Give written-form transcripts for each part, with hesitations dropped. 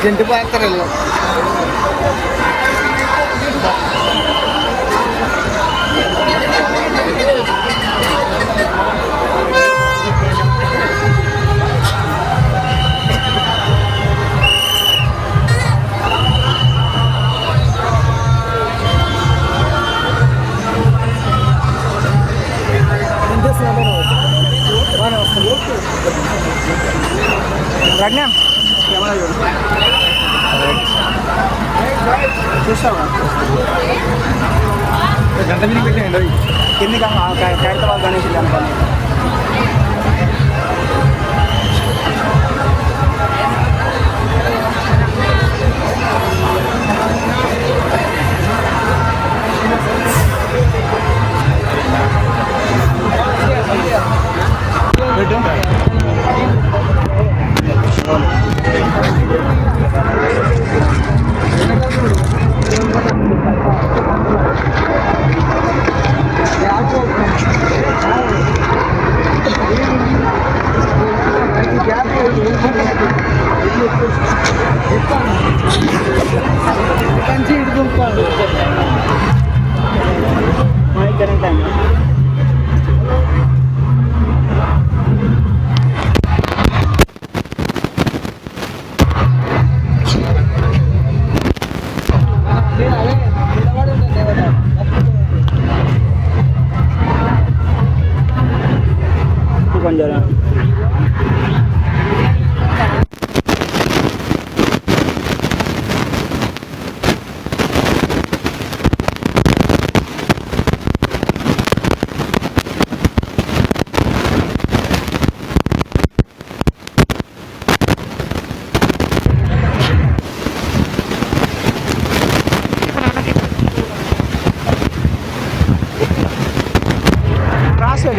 జంటి పాత్రలు ప్రజ్ఞ చూస్తావా గంట మీద పెట్టండి కింది ఖైరతాబాద్ గణేష్ అనుకోండి.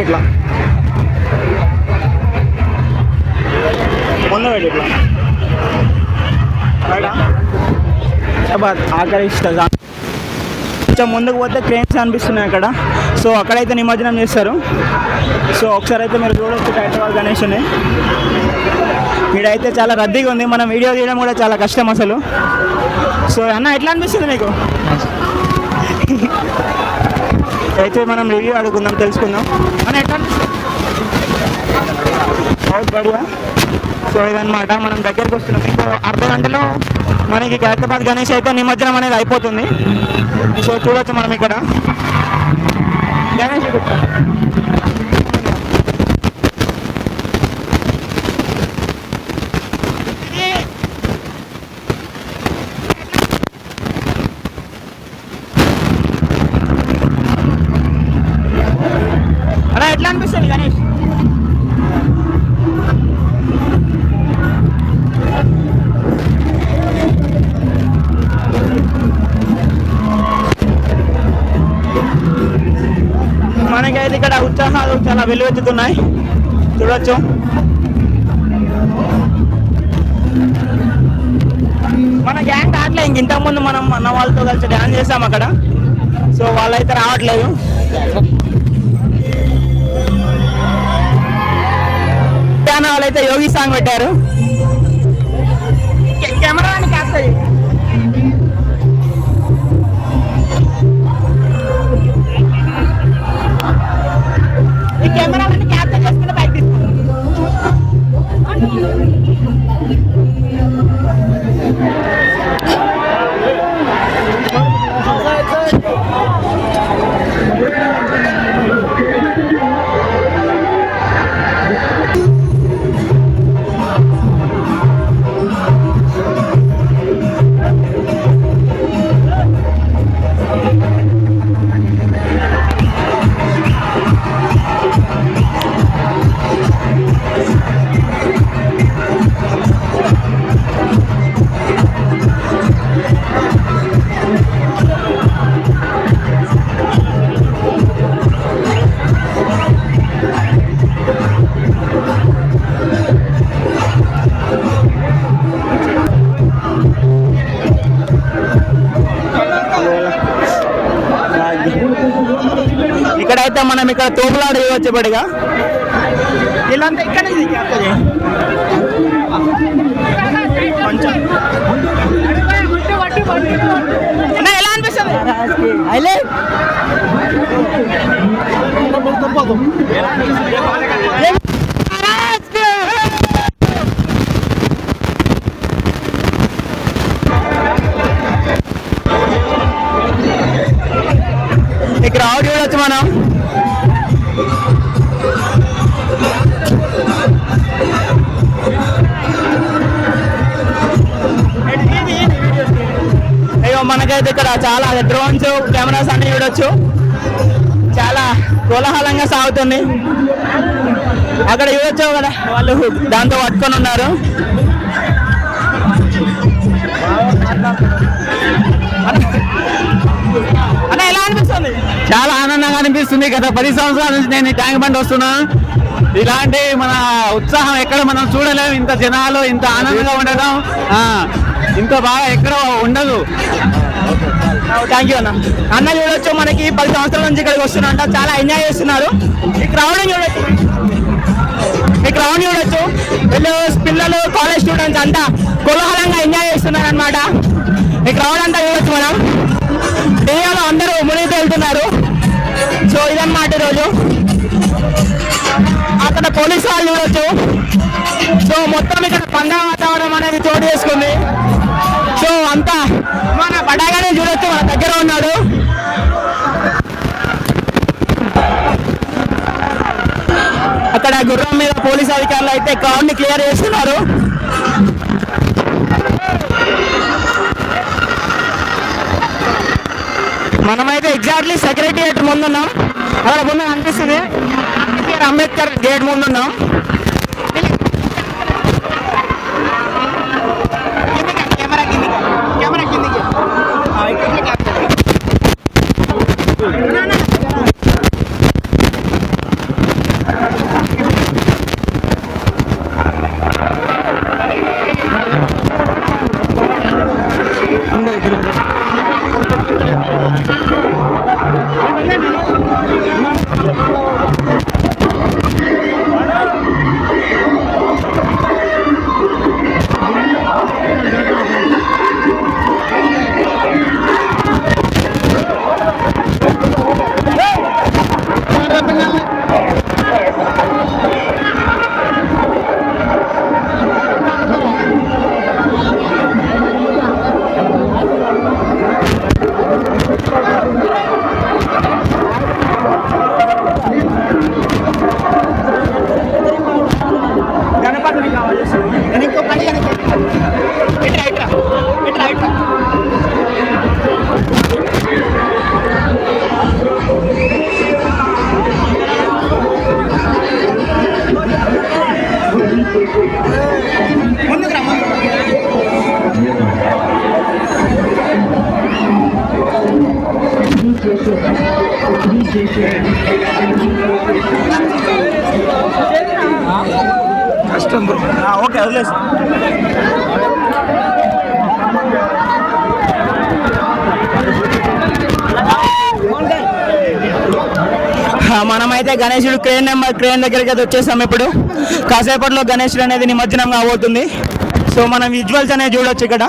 ఇట్లా మొన్న ఇట్లా ఆకరిస్తుంది. కొంచెం ముందుకు పోతే క్రేన్స్ అనిపిస్తున్నాయి అక్కడ. సో అక్కడైతే నిమజ్జనం చేస్తారు. సో ఒకసారి అయితే మీరు చూడొచ్చు ఖైరతాబాద్ గణేష్ని. వీడైతే చాలా రద్దీగా ఉంది. మనం వీడియో తీయడం కూడా చాలా కష్టం అసలు. సో అన్న ఎట్లా అనిపిస్తుంది మీకు? అయితే మనం రివ్యూ అడుగుకుందాం, తెలుసుకుందాం. అన్న ఎట్లా అనిపిస్తుంది? బడిగా. సో ఇదన్నమాట, మనం దగ్గరికి వస్తున్నాం. ఇంకో అర్ధ గంటలో మనకి ఖైరతాబాద్ గణేష్ అయితే నిమజ్జనం అనేది అయిపోతుంది. సో చూడొచ్చు మనం ఇక్కడ గణేష్ అలా ఎట్లా అనిపిస్తుంది గణేష్? మనకైతే ఇక్కడ ఉత్సాహాలు చాలా వెలువెత్తుతున్నాయి, చూడొచ్చు. మన గ్యాంగ్ రావట్లే. ఇంతకుముందు మనం అన్న వాళ్ళతో కలిసి డ్యాన్స్ చేసాం అక్కడ. సో వాళ్ళైతే రావట్లేదు. వాళ్ళైతే యోగి సాంగ్ పెట్టారు. కెమెరా అని కాస్తాయి. ఈ కెమెరాని క్యాప్చర్ చేసుకుని బయట ఇక్కడైతే మనం ఇక్కడ తోపులాడు వచ్చేపడిగా వీళ్ళంతా ఇక్కడ కొంచెం అన్న ఎలా అనిపిస్తుంది? ఈ క్రౌడ్ చూడొచ్చు మనం. అయ్యో మనకైతే ఇక్కడ చాలా డ్రోన్స్ కెమెరాస్ అన్ని చూడొచ్చు. చాలా కోలాహలంగా సాగుతుంది. అక్కడ చూడొచ్చు కదా వాళ్ళు దాంతో పట్టుకొని ఉన్నారు. అన్న ఎలా అనిపిస్తుంది? చాలా ఆనందంగా అనిపిస్తుంది. గత 10 సంవత్సరాల నుంచి నేను ఈ ట్యాంక్ బండ్ వస్తున్నా. ఇలాంటి మన ఉత్సాహం ఎక్కడ మనం చూడలేము. ఇంత జనాలు ఇంత ఆనందంగా ఉండడం ఇంత బాగా ఎక్కడ ఉండదు. థ్యాంక్ యూ అన్న. అన్న చూడొచ్చు మనకి 10 సంవత్సరాల నుంచి ఇక్కడికి వస్తున్నా, చాలా ఎంజాయ్ చేస్తున్నారు. ఈ క్రౌడ్ చూడొచ్చు, వీళ్ళు పిల్లలు కాలేజ్ స్టూడెంట్స్ అంతా కోలాహలంగా ఎంజాయ్ చేస్తున్నారు అనమాట. ఈ క్రౌడ్ అంతా చూడొచ్చు మనం. ఏరియాలో అందరూ మునిగి వెళ్తున్నారు. సో ఇదన్నమాట ఈరోజు. అక్కడ పోలీసు వాళ్ళు చూడొచ్చు. సో మొత్తం ఇక్కడ పండుగ వాతావరణం అనేది చోటు చేసుకుంది. సో అంతా మన పటాగానే చూడొచ్చు, మన దగ్గర ఉన్నాడు. అక్కడ గుర్రం మీద పోలీస్ అధికారులు అయితే క్రౌడ్ ని క్లియర్ చేస్తున్నారు. మనమైతే ఎగ్జాక్ట్లీ సెక్రటరియట్ ముందున్నాం. అక్కడ ముందు అనిపిస్తుంది అంబేద్కర్ గేట్ ముందున్నాం. ఓకే వదిలేసి మనమైతే గణేశుడు క్రేన్ దగ్గరికి అయితే వచ్చేసాం. ఇప్పుడు కాసేపట్లో గణేశుడు అనేది నిమజ్జనం కాబోతుంది. సో మనం విజువల్స్ అనేది చూడొచ్చు ఇక్కడ.